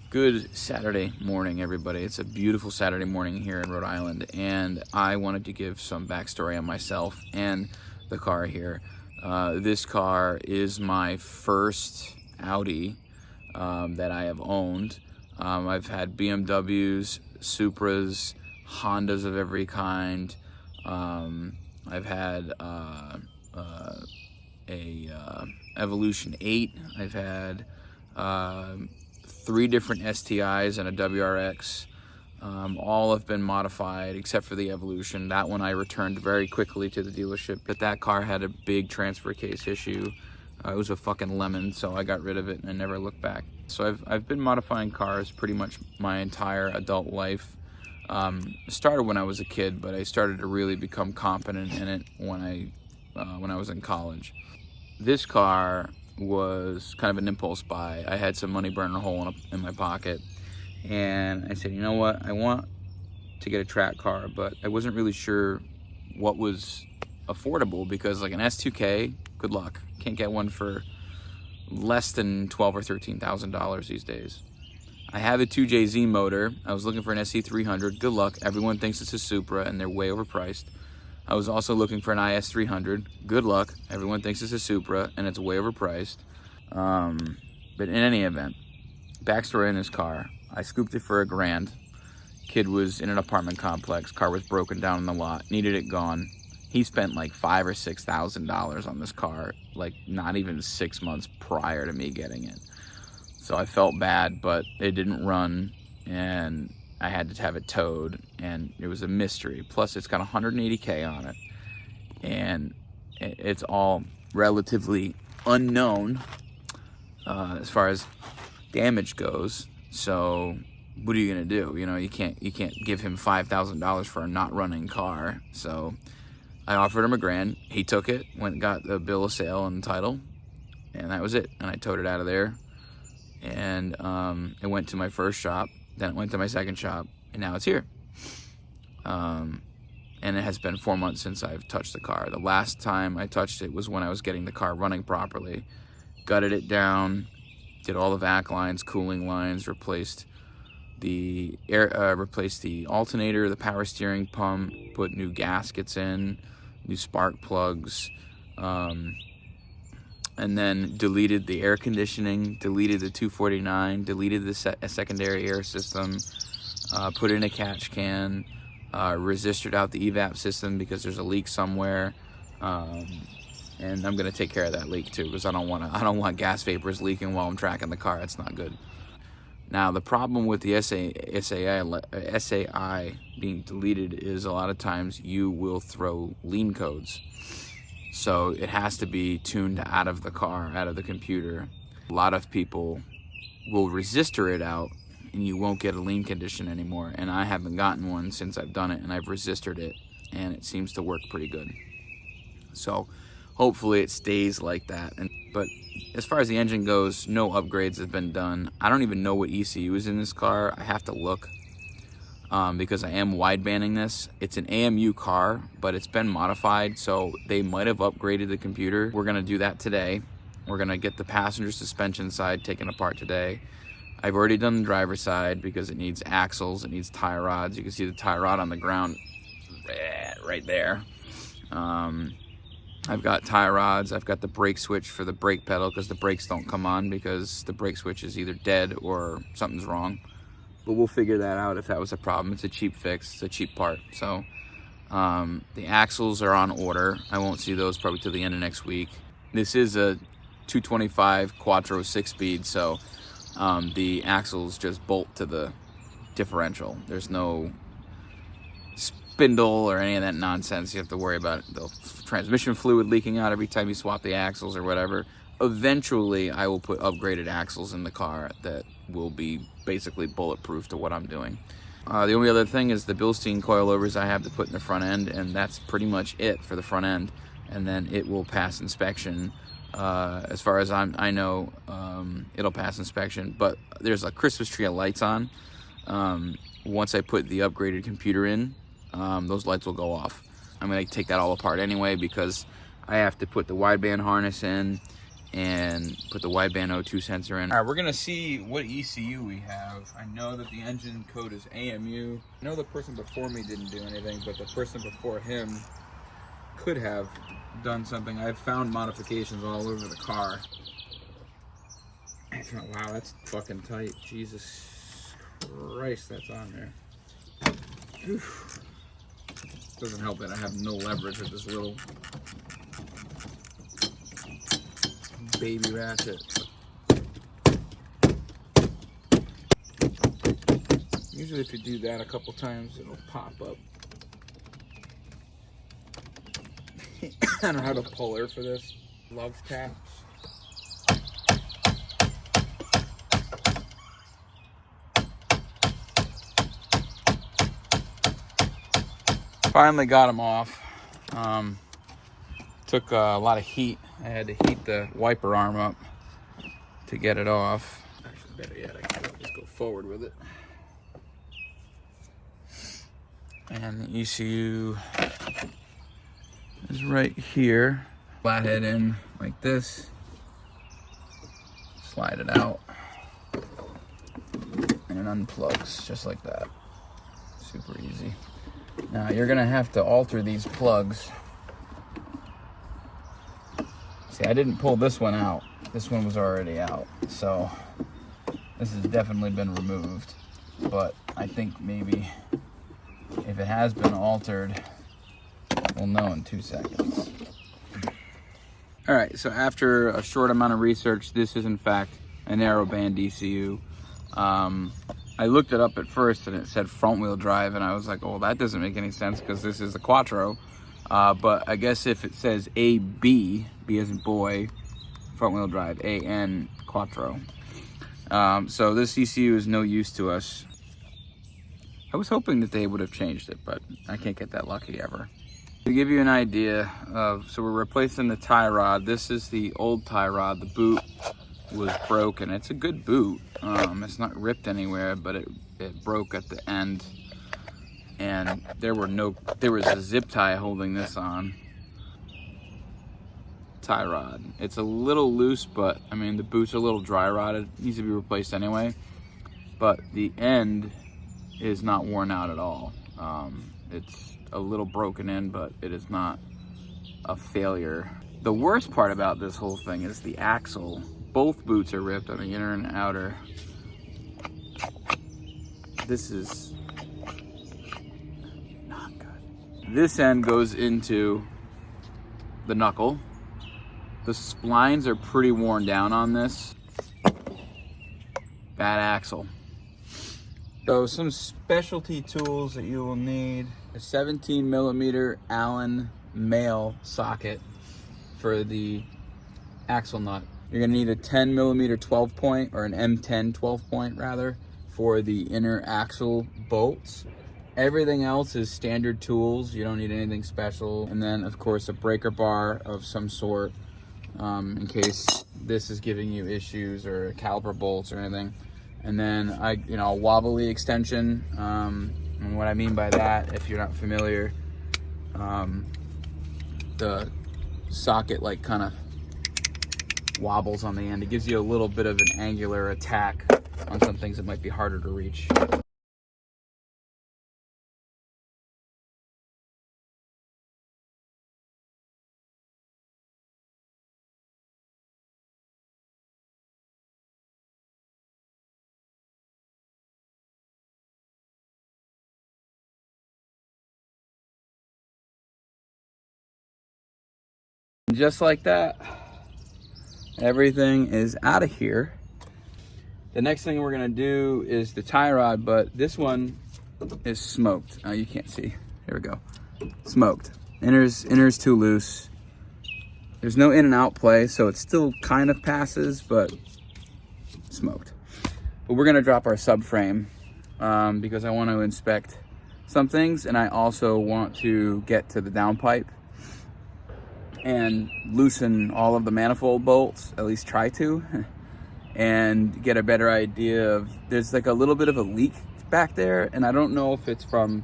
Good Saturday morning, everybody. It's a beautiful Saturday morning here in Rhode Island, and I wanted to give some backstory on myself and the car here. This car is my first Audi that I have owned. I've had BMWs, Supras, Hondas of every kind. I've had a Evolution 8. I've had 3 different STIs and a WRX. All have been modified except for the Evolution. That one I returned very quickly to the dealership, but that car had a big transfer case issue. It was a fucking lemon, so I got rid of it and I never looked back. So I've been modifying cars pretty much my entire adult life. Started when I was a kid, but I started to really become competent in it when I was in college. This car was kind of an impulse buy. I had some money burning a hole in my pocket, and I said, you know what, I want to get a track car, but I wasn't really sure what was affordable, because like an S2K, good luck. Can't get one for less than $12,000 or $13,000 these days. I have a 2JZ motor. I was looking for an SC300. Good luck. Everyone thinks it's a Supra and they're way overpriced. I was also looking for an IS300. Good luck. Everyone thinks it's a Supra and it's way overpriced. But in any event, backstory in this car. I scooped it for $1,000. Kid was in an apartment complex. Car was broken down in the lot. Needed it gone. He spent like $5,000 or $6,000 on this car, like not even 6 months prior to me getting it. So I felt bad, but it didn't run, and I had to have it towed, and it was a mystery. Plus, it's got 180K on it, and it's all relatively unknown as far as damage goes. So what are you gonna do? You know, you can't give him $5,000 for a not running car. So I offered him $1,000. He took it, went and got the bill of sale and the title, and that was it. And I towed it out of there. And it went to my first shop, then it went to my second shop, and now it's here. And it has been 4 months since I've touched the car. The last time I touched it was when I was getting the car running properly. Gutted it down, did all the vac lines, cooling lines, replaced the alternator, the power steering pump, put new gaskets in, new spark plugs, and then deleted the air conditioning, deleted the 249, deleted the secondary air system, put in a catch can, resistored out the evap system because there's a leak somewhere, and I'm gonna take care of that leak too, because I don't want gas vapors leaking while I'm tracking the car. It's not good. Now the problem with the SAI being deleted is a lot of times you will throw lean codes. So it has to be tuned out of the car, out of the computer. A lot of people will resistor it out and you won't get a lean condition anymore. And I haven't gotten one since I've done it, and I've resistored it, and it seems to work pretty good. So hopefully it stays like that. But as far as the engine goes, no upgrades have been done. I don't even know what ECU is in this car. I have to look. Because I am widebanding this. It's an AMU car, but it's been modified, so they might have upgraded the computer. We're gonna do that today. We're gonna get the passenger suspension side taken apart today. I've already done the driver's side because it needs axles, it needs tie rods. You can see the tie rod on the ground right there. I've got tie rods. I've got the brake switch for the brake pedal because the brakes don't come on because the brake switch is either dead or something's wrong. But we'll figure that out if that was a problem. It's a cheap fix, it's a cheap part. So the axles are on order. I won't see those probably till the end of next week. This is a 225 Quattro 6-speed, so the axles just bolt to the differential. There's no spindle or any of that nonsense you have to worry about. The transmission fluid leaking out every time you swap the axles or whatever. Eventually, I will put upgraded axles in the car that will be basically bulletproof to what I'm doing. The only other thing is the Bilstein coilovers I have to put in the front end, and that's pretty much it for the front end. And then it will pass inspection. As far as I know, it'll pass inspection. But there's a Christmas tree of lights on. Once I put the upgraded computer in, those lights will go off. I'm going to take that all apart anyway because I have to put the wideband harness in, and put the wideband O2 sensor in. All right, we're gonna see what ECU we have. I know that the engine code is AMU. I know the person before me didn't do anything, but the person before him could have done something. I've found modifications all over the car. Wow, that's fucking tight. Jesus Christ, that's on there. Oof. Doesn't help that I have no leverage with this little baby ratchet. Usually if you do that a couple times, it'll pop up. I don't know how to pull her for this. Love taps. Finally got them off. Took a lot of heat. I had to heat the wiper arm up to get it off. Actually, better yet, I can just go forward with it. And the ECU is right here. Flathead in like this. Slide it out. And it unplugs just like that. Super easy. Now you're gonna have to alter these plugs. See, I didn't pull this one out. This one was already out. So this has definitely been removed. But I think maybe if it has been altered, we'll know in 2 seconds. All right, so after a short amount of research, this is in fact a narrowband ECU. I looked it up at first and it said front wheel drive, and I was like, oh, that doesn't make any sense because this is a Quattro. But I guess if it says AB, B as in boy, front wheel drive, AN Quattro. So this ECU is no use to us. I was hoping that they would have changed it, but I can't get that lucky ever. To give you an idea of, so we're replacing the tie rod. This is the old tie rod. The boot was broken. It's a good boot. It's not ripped anywhere, but it broke at the end, and there was a zip tie holding this on. Tie rod. It's a little loose, but I mean the boot's a little dry rotted. It needs to be replaced anyway. But the end is not worn out at all. It's a little broken in, but it is not a failure. The worst part about this whole thing is the axle. Both boots are ripped on the inner and outer. This is not good. This end goes into the knuckle. The splines are pretty worn down on this. Bad axle. So some specialty tools that you will need. A 17mm Allen male socket for the axle nut. You're gonna need a 10mm 12 point, or an M10 12 point rather, for the inner axle bolts. Everything else is standard tools. You don't need anything special. And then of course a breaker bar of some sort, in case this is giving you issues, or caliper bolts or anything. And then a wobbly extension. And what I mean by that, if you're not familiar, the socket like kind of wobbles on the end. It gives you a little bit of an angular attack on some things that might be harder to reach. Just like that, everything is out of here. The next thing we're gonna do is the tie rod, but this one is smoked. Oh, you can't see. Here we go. Smoked. Inner's too loose. There's no in and out play, so it still kind of passes, but smoked. But we're gonna drop our subframe because I want to inspect some things, and I also want to get to the downpipe and loosen all of the manifold bolts, at least try to, and get a better idea of, there's like a little bit of a leak back there, and I don't know if it's from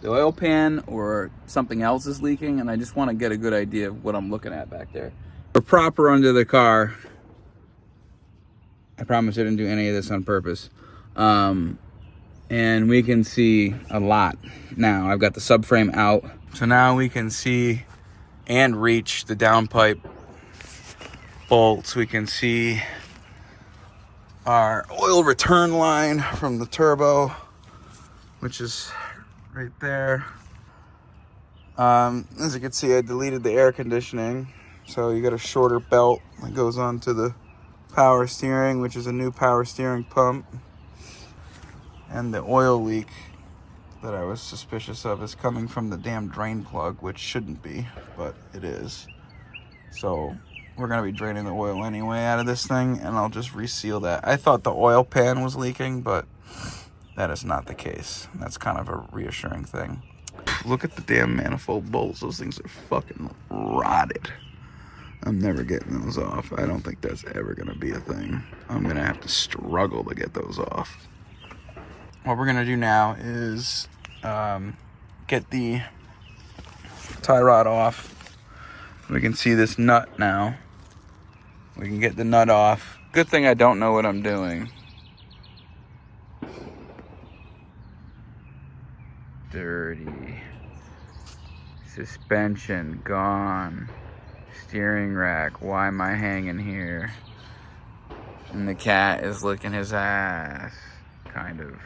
the oil pan or something else is leaking, and I just want to get a good idea of what I'm looking at back there. We're proper under the car. I promise I didn't do any of this on purpose. And we can see a lot now. I've got the subframe out. So now we can see and reach the downpipe bolts. We can see our oil return line from the turbo, which is right there. As you can see, I deleted the air conditioning. So you got a shorter belt that goes onto the power steering, which is a new power steering pump. And the oil leak that I was suspicious of is coming from the damn drain plug, which shouldn't be, but it is. So we're gonna be draining the oil anyway out of this thing, and I'll just reseal that. I thought the oil pan was leaking, but that is not the case. That's kind of a reassuring thing. Look at the damn manifold bolts. Those things are fucking rotted. I'm never getting those off. I don't think that's ever gonna be a thing. I'm gonna have to struggle to get those off. What we're gonna do now is get the tie rod off. We can see this nut now. We can get the nut off. Good thing I don't know what I'm doing. Dirty. Suspension gone. Steering rack. Why am I hanging here? And the cat is licking his ass. Kind of.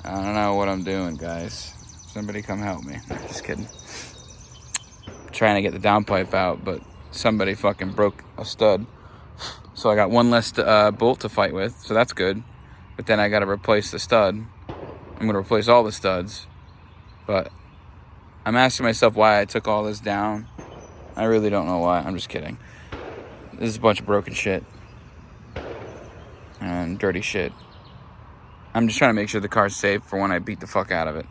I don't know what I'm doing, guys. Somebody come help me. No, just kidding. I'm trying to get the downpipe out, but somebody fucking broke a stud. So I got one less bolt to fight with, so that's good. But then I got to replace the stud. I'm going to replace all the studs. But I'm asking myself why I took all this down. I really don't know why. I'm just kidding. This is a bunch of broken shit. And dirty shit. I'm just trying to make sure the car's safe for when I beat the fuck out of it.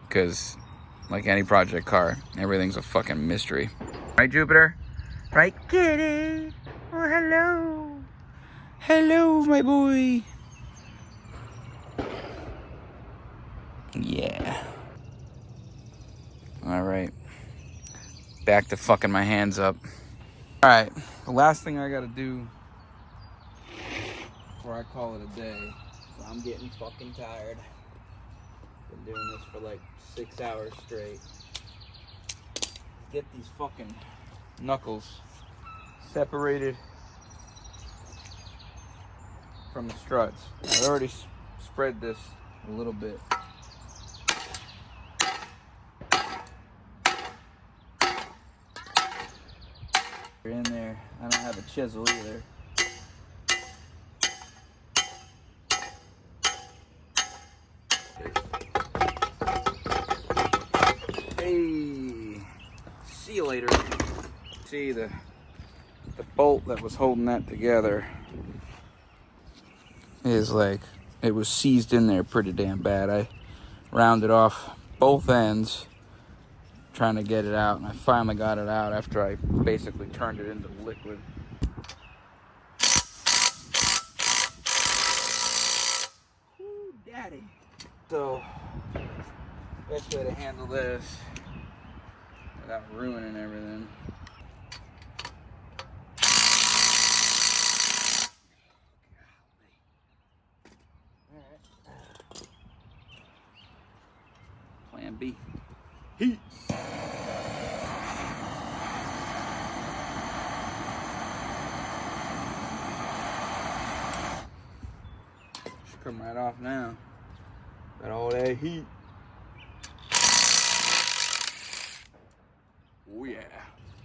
Because, like any project car, everything's a fucking mystery. Right, Jupiter? Right, kitty? Oh, hello. Hello, my boy. Yeah. Alright. Back to fucking my hands up. Alright, the last thing I gotta do before I call it a day. So I'm getting fucking tired. Been doing this for like 6 hours straight. Get these fucking knuckles separated from the struts. I already spread this a little bit. In there. I don't have a chisel either. Hey, see you later. See the bolt that was holding that together is like, it was seized in there pretty damn bad. I rounded off both ends trying to get it out, and I finally got it out after I basically turned it into liquid. Ooh, daddy. So, best way to handle this without ruining everything. Alright. Plan B. Heat. Should come right off now. Got all that heat. Oh yeah.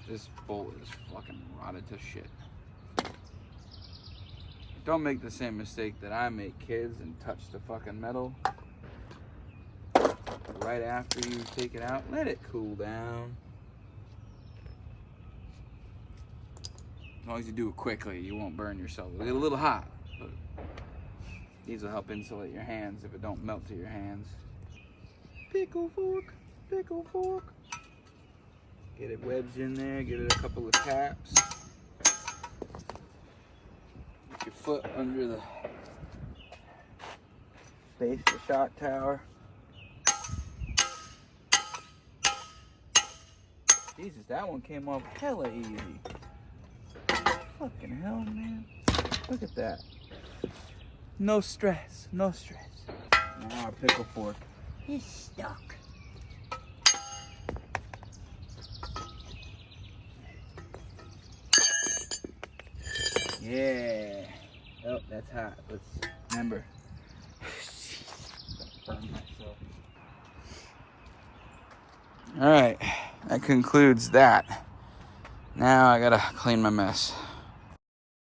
This bolt is fucking rotted to shit. Don't make the same mistake that I make, kids, and touch the fucking metal. Right after you take it out, let it cool down. As long as you do it quickly, you won't burn yourself. It'll get a little hot, but these will help insulate your hands if it don't melt to your hands. Pickle fork, pickle fork. Get it wedged in there, give it a couple of taps. Get your foot under the base of the shock tower. Jesus, that one came off hella easy. Fucking hell, man. Look at that. No stress, no stress. Now our pickle fork is stuck. Yeah. Oh, that's hot. Let's remember. Burn myself. All right, that concludes that. Now I gotta clean my mess.